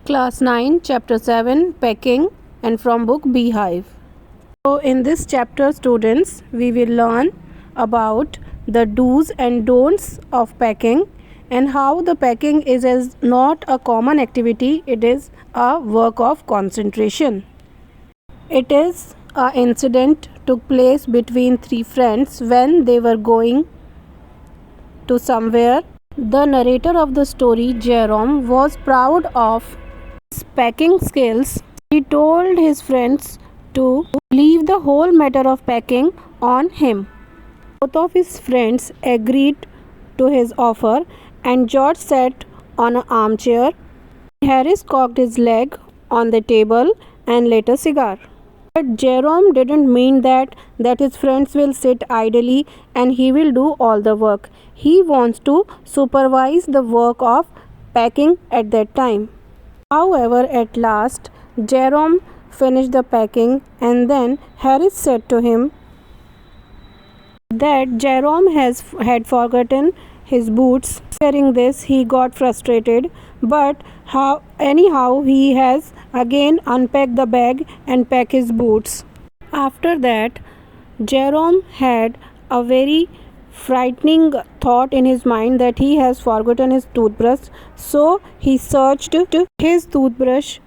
Class 9, Chapter 7, Packing, and from book Hive. So, in this chapter, students, we will learn about the do's and don'ts of packing and how the packing is as not a common activity, it is a work of concentration. It is a incident took place between three friends when they were going to somewhere. The narrator of the story, Jerome, was proud of his packing skills. He told his friends to leave the whole matter of packing on him. Both of his friends agreed to his offer, and George sat on an armchair. Harris cocked his leg on the table and lit a cigar. But Jerome didn't mean that his friends will sit idly and he will do all the work. He wants to supervise the work of packing at that time. However, at last, Jerome finished the packing, and then Harris said to him that Jerome had forgotten his boots. Hearing this, he got frustrated, but anyhow he has again unpacked the bag and packed his boots. After that, Jerome had a very frightening thought in his mind that he has forgotten his toothbrush. So he searched his toothbrush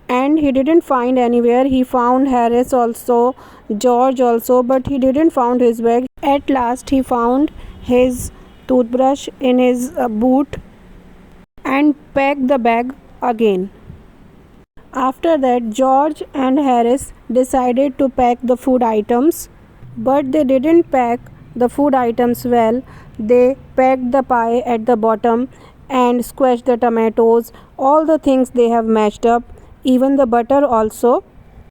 and he didn't find anywhere. He found Harris also, George also, but he didn't find his bag. At last he found his toothbrush in his boot and packed the bag again. After that, George and Harris decided to pack the food items, but they didn't pack the food items well. They packed the pie at the bottom and squashed the tomatoes, all the things they have mashed up, even the butter also.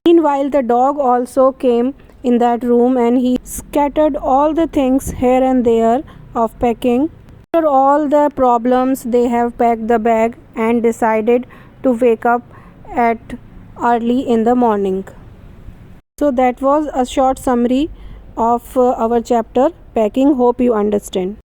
Meanwhile, the dog also came in that room and he scattered all the things here and there of packing. After all the problems, they have packed the bag and decided to wake up at early in the morning. So that was a short summary of our chapter packing. Hope you understand.